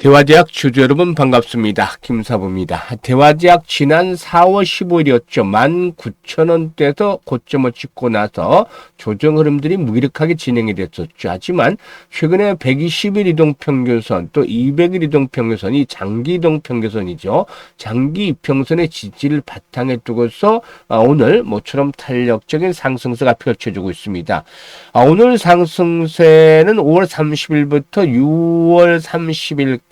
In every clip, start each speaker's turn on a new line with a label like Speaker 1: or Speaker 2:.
Speaker 1: 대화제약 주주 여러분 반갑습니다. 김사부입니다. 대화제약 지난 4월 15일이었죠. 19,000원대에서 고점을 찍고 나서 조정 흐름들이 무기력하게 진행이 됐었죠. 하지만 최근에 120일 이동평균선 또 200일 이동평균선이 장기 이동평균선이죠. 장기 이평선의 지지를 바탕에 두고서 오늘 모처럼 탄력적인 상승세가 펼쳐지고 있습니다. 오늘 상승세는 5월 30일부터 6월 30일까지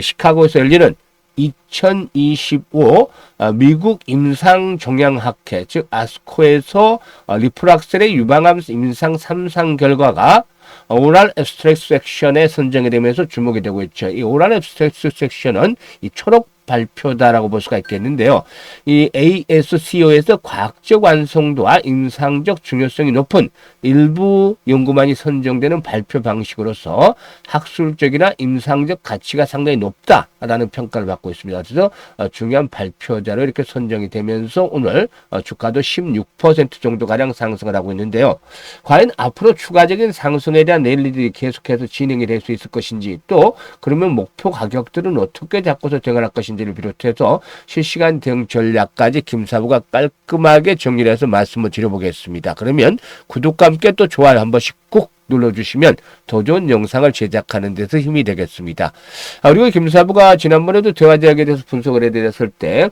Speaker 1: 시카고에서 열리는 2025 미국 임상종양학회 즉 아스코에서 리프락셀의 유방암 임상 3상 결과가 오랄 앱스트랙트 섹션에 선정이 되면서 주목이 되고 있죠. 이 오랄 앱스트랙트 섹션은 이 초록 발표다라고 볼 수가 있겠는데요. 이 ASCO에서 과학적 완성도와 임상적 중요성이 높은 일부 연구만이 선정되는 발표 방식으로서 학술적이나 임상적 가치가 상당히 높다라는 평가를 받고 있습니다. 그래서 중요한 발표자로 이렇게 선정이 되면서 오늘 주가도 16% 정도가량 상승을 하고 있는데요. 과연 앞으로 추가적인 상승에 대한 랠리들이 계속해서 진행이 될 수 있을 것인지 또 그러면 목표 가격들은 어떻게 잡고서 대응할 것인지 를 비롯해서 실시간 대응 전략까지 김사부가 깔끔하게 정리를 해서 말씀을 드려보겠습니다. 그러면 구독과 함께 또 좋아요 한 번씩 꼭 눌러주시면 더 좋은 영상을 제작하는 데서 힘이 되겠습니다. 그리고 김사부가 지난번에도 대화제약에 대해서 분석을 해드렸을 때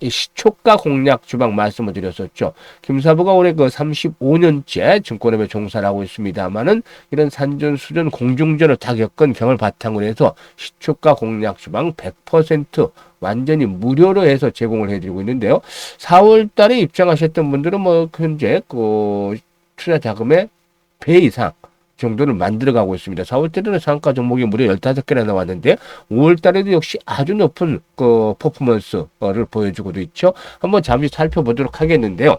Speaker 1: 이 시초가 공략 주방 말씀을 드렸었죠. 김사부가 올해 그 35년째 증권업에 종사를 하고 있습니다만은 이런 산전수전 공중전을 다 겪은 경험을 바탕으로 해서 시초가 공략 주방 100% 완전히 무료로 해서 제공을 해드리고 있는데요. 4월 달에 입장하셨던 분들은 뭐 현재 그 투자 자금의 배 이상 정도를 만들어가고 있습니다. 4월 달에는 상가 종목이 무려 15개나 나왔는데 5월 달에도 역시 아주 높은 그 퍼포먼스를 보여주고도 있죠. 한번 잠시 살펴보도록 하겠는데요.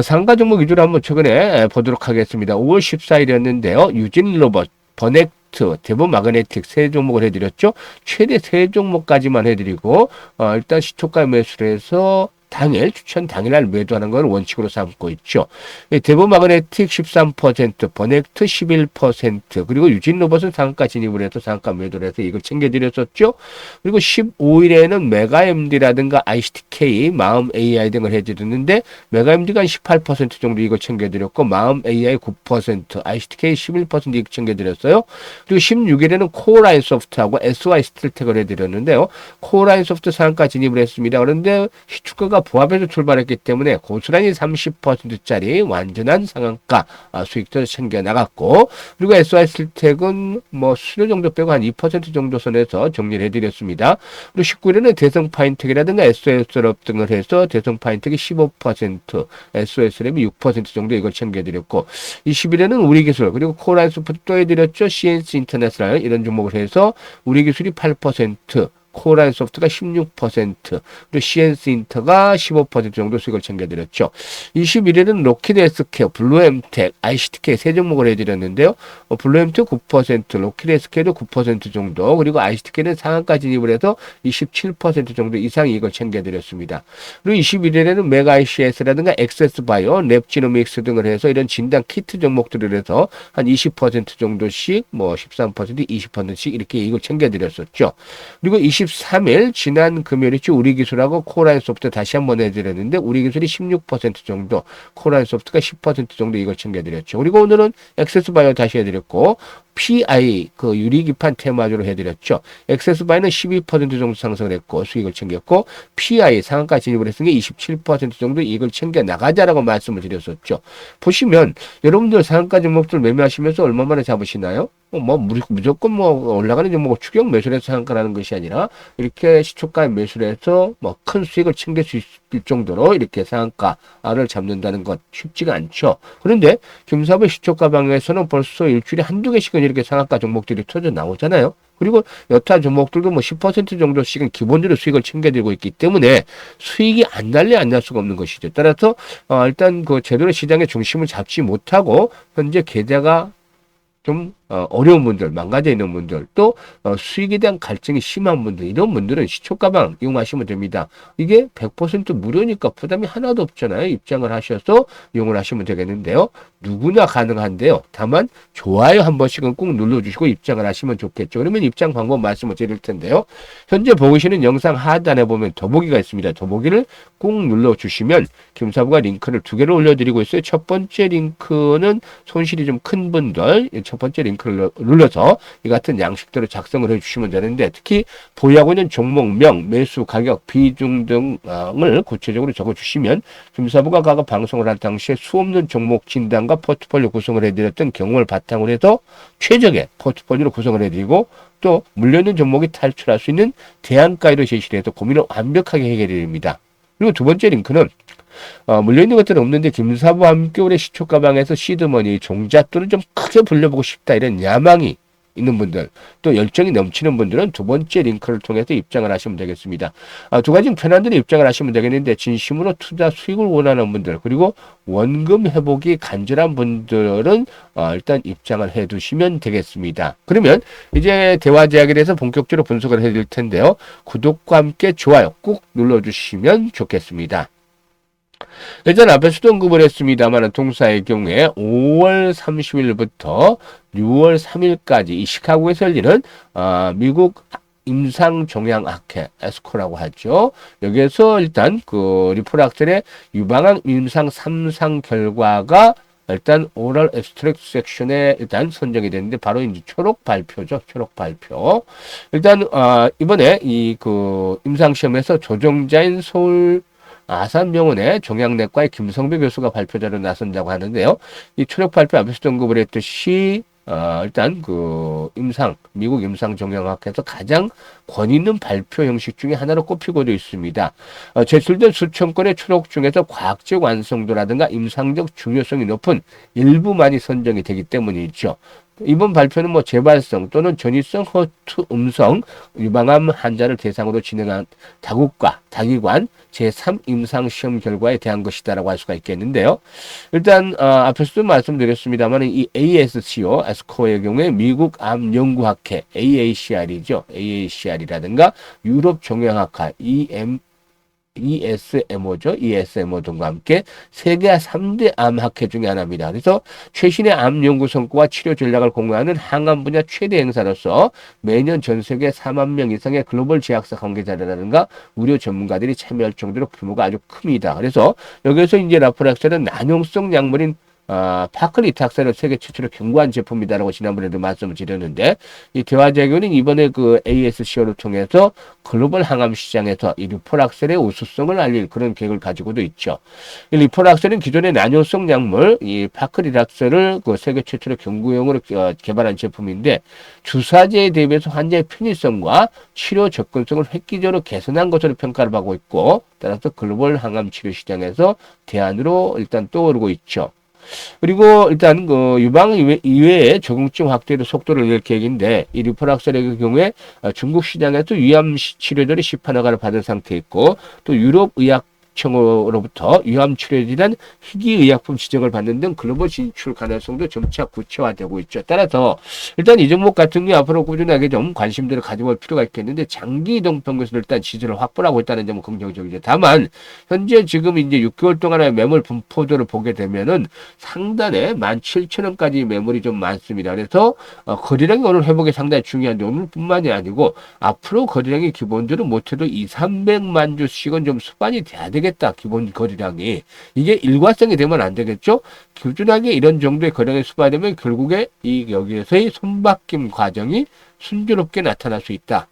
Speaker 1: 상가 종목 위주로 한번 최근에 보도록 하겠습니다. 5월 14일이었는데요. 유진 로봇, 버넥트, 대본 마그네틱 세 종목을 해드렸죠. 최대 세 종목까지만 해드리고 일단 시초가 매수를 해서 당일 추천 당일날 매도하는 걸 원칙으로 삼고 있죠. 대본 마그네틱 13%, 버넥트 11%, 그리고 유진 로봇은 상가 진입을 해서 상가 매도를 해서 이걸 챙겨드렸었죠. 그리고 15일에는 메가MD라든가 ICTK, 마음 AI 등을 해드렸는데 메가MD가 18% 정도 이걸 챙겨드렸고 마음 AI 9%, ICTK 11% 이걸 챙겨드렸어요. 그리고 16일에는 코어라인 소프트하고 SY 스틸텍을 해드렸는데요. 코어라인 소프트 상가 진입을 했습니다. 그런데 시초가가 부합에서 출발했기 때문에 고스란히 30%짜리 완전한 상한가 수익도 챙겨 나갔고, 그리고 SY 스틸텍은 뭐 수요 정도 빼고 한 2% 정도 선에서 정리를 해드렸습니다. 그리고 19일에는 대성파인텍이라든가 SOS랩 등을 해서 대성파인텍이 15%, SOS랩이 6% 정도 이걸 챙겨드렸고, 20일에는 우리기술 그리고 코어라인 소프트 또 해드렸죠. CNC 인터내셔널 이런 종목을 해서 우리기술이 8%, 코어라인 소프트가 16%, 그리고 CNC 인터가 15% 정도 수익을 챙겨드렸죠. 21일은 로키드 SK, 블루엠텍, ICTK 세 종목을 해드렸는데요. 블루엠텍 9%, 로키드 SK도 9% 정도, 그리고 ICTK는 상한가 진입을 해서 27% 정도 이상 이익을 챙겨드렸습니다. 그리고 21일에는 메가ICS라든가 엑세스바이오, 랩지노믹스 등을 해서 이런 진단 키트 종목들을 해서 한 20% 정도씩, 뭐 13%, 20%씩 이렇게 이익을 챙겨드렸었죠. 그리고 23일 지난 금요일이죠. 우리기술하고 코어라인 소프트 다시 한번 해드렸는데 우리기술이 16% 정도, 코어라인 소프트가 10% 정도 이걸 챙겨드렸죠. 그리고 오늘은 엑세스바이오 다시 해드렸고 PI 그 유리기판 테마주로 해드렸죠. 엑세스바이오는 12% 정도 상승을 했고 수익을 챙겼고 PI 상한가 진입을 했으니 27% 정도 이익을 챙겨 나가자라고 말씀을 드렸었죠. 보시면 여러분들 상한가 종목들 매매하시면서 얼마 만에 잡으시나요? 뭐 무조건 뭐 올라가는 종목을 추격 매수를 해서 상한가라는 것이 아니라 이렇게 시초가에 매수를 해서 뭐 큰 수익을 챙길 수 있을 정도로 이렇게 상한가를 잡는다는 것 쉽지가 않죠. 그런데 김사부의 시초가 방향에서는 벌써 일주일에 한두 개씩은 이렇게 상한가 종목들이 터져 나오잖아요. 그리고 여타 종목들도 뭐 10% 정도씩은 기본적으로 수익을 챙겨들고 있기 때문에 수익이 안 날래 안 날 수가 없는 것이죠. 따라서 일단 그 제대로 시장의 중심을 잡지 못하고 현재 계좌가 좀 어려운 분들, 망가져 있는 분들, 또 수익에 대한 갈증이 심한 분들, 이런 분들은 시초가방 이용하시면 됩니다. 이게 100% 무료니까 부담이 하나도 없잖아요. 입장을 하셔서 이용을 하시면 되겠는데요. 누구나 가능한데요. 다만 좋아요 한 번씩은 꼭 눌러주시고 입장을 하시면 좋겠죠. 그러면 입장 방법 말씀을 드릴 텐데요. 현재 보고 계시는 영상 하단에 보면 더보기가 있습니다. 더보기를 꼭 눌러주시면 김사부가 링크를 2개를 올려드리고 있어요. 첫 번째 링크는 손실이 좀 큰 분들 첫 번째 링크를 눌러서 이 같은 양식대로 작성을 해주시면 되는데, 특히 보유하고 있는 종목명, 매수, 가격, 비중 등을 구체적으로 적어주시면 김사부가 과거 방송을 할 당시에 수없는 종목 진단과 포트폴리오 구성을 해드렸던 경험을 바탕으로 해서 최적의 포트폴리오를 구성을 해드리고, 또 물려있는 종목이 탈출할 수 있는 대안가이드 제시를 해서 고민을 완벽하게 해결해드립니다. 그리고 두 번째 링크는 물려있는 것들은 없는데 김사부 함께올의 시초가방에서 시드머니 종잣돈을 좀 크게 불려보고 싶다, 이런 야망이 있는 분들, 또 열정이 넘치는 분들은 두 번째 링크를 통해서 입장을 하시면 되겠습니다. 두 가지 편한대로 입장을 하시면 되겠는데, 진심으로 투자 수익을 원하는 분들, 그리고 원금 회복이 간절한 분들은 일단 입장을 해 두시면 되겠습니다. 그러면 이제 대화 제약에 대해서 본격적으로 분석을 해드릴 텐데요. 구독과 함께 좋아요 꾹 눌러주시면 좋겠습니다. 일단 앞에서도 언급을 했습니다만 동사의 경우에 5월 30일부터 6월 3일까지 이 시카고에서 열리는 미국 임상종양학회 에스코라고 하죠. 여기에서 일단 그 리프락셀의 유방암 임상 3상 결과가 일단 오럴 앱스트랙트 섹션에 일단 선정이 됐는데, 바로 이제 초록 발표죠. 초록 발표. 일단 이번에 이 그 임상 시험에서 조정자인 서울 아산병원의 종양내과의 김성배 교수가 발표자로 나선다고 하는데요. 이 초록 발표 앞에서도 언급을 했듯이 일단 그 미국 임상종양학회에서 가장 권위 있는 발표 형식 중에 하나로 꼽히고도 있습니다. 제출된 수천 건의 초록 중에서 과학적 완성도라든가 임상적 중요성이 높은 일부만이 선정이 되기 때문이죠. 이번 발표는 뭐 재발성 또는 전이성 허투 음성 유방암 환자를 대상으로 진행한 다국가 다기관 제3 임상시험 결과에 대한 것이다라고 할 수가 있겠는데요. 일단 앞에서도 말씀드렸습니다만 이 ASCO, 에스코의 경우에 미국 암연구학회 AACR이죠. AACR이라든가 유럽 종양학회 ESMO죠. ESMO 등과 함께 세계 3대 암학회 중에 하나입니다. 그래서 최신의 암 연구 성과와 치료 전략을 공유하는 항암 분야 최대 행사로서 매년 전 세계 4만 명 이상의 글로벌 제약사 관계자라든가 의료 전문가들이 참여할 정도로 규모가 아주 큽니다. 그래서 여기서 이제 라프락셀은 난용성 약물인 파클리탁사를 세계 최초로 경고한 제품이다라고 지난번에도 말씀을 드렸는데, 이 대화제교는 이번에 그 ASCO를 통해서 글로벌 항암 시장에서 이 리포락셀의 우수성을 알릴 그런 계획을 가지고도 있죠. 이 리포락셀은 기존의 난용성 약물 이 파클리탁사를 그 세계 최초로 경구용으로 개발한 제품인데, 주사제에 대비해서 환자의 편의성과 치료 접근성을 획기적으로 개선한 것으로 평가를 받고 있고, 따라서 글로벌 항암 치료 시장에서 대안으로 일단 떠오르고 있죠. 그리고 일단 그 유방 이외에 적응증 확대의 속도를 낼 계획인데, 이 리포락셀의 경우에 중국 시장에서 위암 치료들이 시판 허가를 받은 상태에 있고, 또 유럽 의학 청으로부터 위암 치료에 대한 희귀의약품 지정을 받는 등 글로벌 진출 가능성도 점차 구체화되고 있죠. 따라서 일단 이 종목 같은 경우 앞으로 꾸준하게 좀 관심들을 가지고 올 필요가 있겠는데, 장기 이동 평균에서 일단 지지를 확보하고 있다는 점은 긍정적이죠. 다만 현재 지금 이제 6개월 동안의 매물 분포도를 보게 되면은 상단에 17,000원까지 매물이 좀 많습니다. 그래서 거래량이 오늘 회복이 상당히 중요한데, 오늘뿐만이 아니고 앞으로 거래량이 기본적으로 못해도 200~300만 주씩은 좀 수반이 돼야 되겠다. 기본 거래량이. 이게 일관성이 되면 안 되겠죠. 꾸준하게 이런 정도의 거래량이 수반되면 결국에 이 여기에서의 손바뀜 과정이 순조롭게 나타날 수 있다.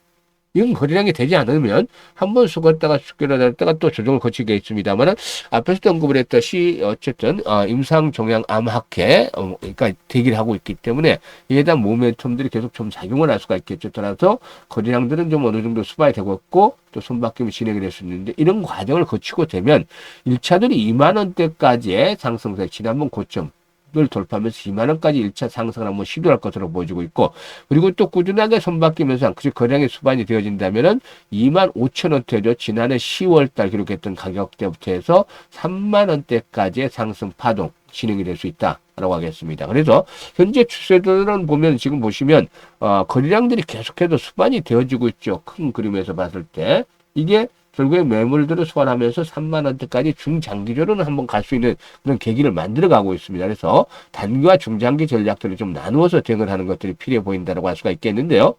Speaker 1: 이건 거래량이 되지 않으면 한번 숙었다가 숙여놨다가 또 조정을 거치게 있습니다만, 앞에서도 언급을 했듯이 어쨌든 임상종양암학회 그러니까 대기를 하고 있기 때문에 이에 대한 모멘텀들이 계속 좀 작용을 할 수가 있겠죠. 따라서 거래량들은 좀 어느 정도 수반이 되고 있고, 또 손바뀜이 진행이 될 수 있는데, 이런 과정을 거치고 되면 1차들이 2만 원대까지의 상승세, 지난번 고점 을 돌파하면서 2만 원까지 1차 상승을 한번 시도할 것으로 보여지고 있고, 그리고 또 꾸준하게 손바뀌면서 그 거량이 수반이 되어진다면은 2만 5천 원대죠. 지난해 10월 달 기록했던 가격대부터 해서 3만 원대까지의 상승 파동 진행이 될 수 있다라고 라고 하겠습니다. 그래서 현재 추세들은 보면 지금 보시면 거래량들이 계속해서 수반이 되어지고 있죠. 큰 그림에서 봤을 때 이게 결국에 매물들을 소환하면서 3만 원대까지 중장기적으로는 한번 갈 수 있는 그런 계기를 만들어 가고 있습니다. 그래서 단기와 중장기 전략들을 좀 나누어서 대응을 하는 것들이 필요해 보인다고 할 수가 있겠는데요.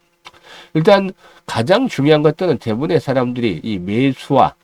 Speaker 1: 일단 가장 중요한 것들은 대부분의 사람들이 이 매수와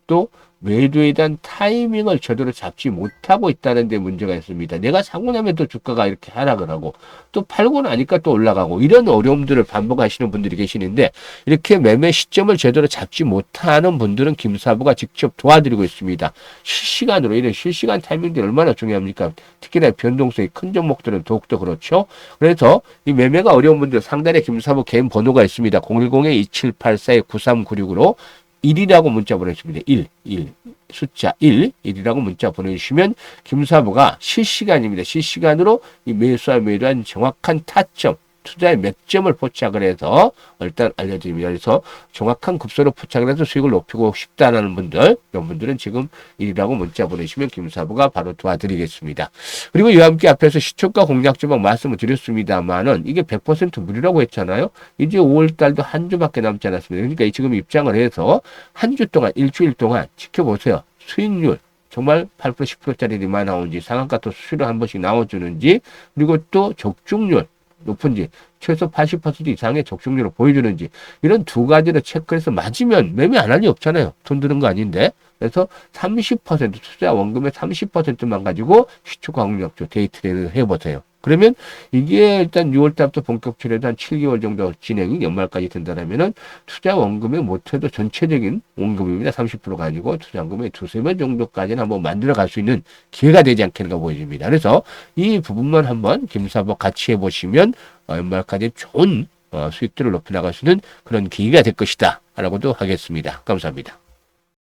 Speaker 1: 또 매도에 대한 타이밍을 제대로 잡지 못하고 있다는 데 문제가 있습니다. 내가 사고 나면 또 주가가 이렇게 하락을 하고 또 팔고 나니까 또 올라가고 이런 어려움들을 반복하시는 분들이 계시는데 이렇게 매매 시점을 제대로 잡지 못하는 분들은 김사부가 직접 도와드리고 있습니다. 실시간으로 이런 실시간 타이밍들이 얼마나 중요합니까? 특히나 변동성이 큰 종목들은 더욱더 그렇죠. 그래서 이 매매가 어려운 분들 상단에 김사부 개인 번호가 있습니다. 010-2784-9396으로 1이라고 문자 보내주시면 돼요. 1. 숫자 1이라고 문자 보내주시면 김사부가 실시간입니다. 실시간으로 이 매수와 매도한 정확한 타점, 투자의 맥점을 포착을 해서 일단 알려드립니다. 그래서 정확한 급소로 포착을 해서 수익을 높이고 싶다는 분들, 이런 분들은 지금 1이라고 문자 보내시면 김사부가 바로 도와드리겠습니다. 그리고 이와 함께 앞에서 시초가 공략 조막 말씀을 드렸습니다만은 이게 100% 무료라고 했잖아요. 이제 5월달도 한 주밖에 남지 않았습니다. 그러니까 지금 입장을 해서 한 주 동안, 일주일 동안 지켜보세요. 수익률. 정말 8% 10%짜리만 나오는지 상한가 또 수수료 한 번씩 나와주는지 그리고 또 적중률 높은지 최소 80% 이상의 적중률을 보여주는지 이런 두 가지를 체크해서 맞으면 매매 안 할 리 없잖아요. 돈 드는 거 아닌데. 그래서 30% 투자 원금의 30%만 가지고 시초가 공략조 데이 트레이드를 해보세요. 그러면 이게 일단 6월 달부터 본격적으로 한 7개월 정도 진행이 연말까지 된다면은 투자 원금의 못해도 전체적인 원금입니다. 30% 가지고 투자 원금의 두세 배 정도까지는 한번 만들어 갈 수 있는 기회가 되지 않겠는가 보여집니다. 그래서 이 부분만 한번 김사부 같이 해보시면 연말까지 좋은 수익들을 높여 나갈 수 있는 그런 기회가 될 것이다. 라고도 하겠습니다. 감사합니다.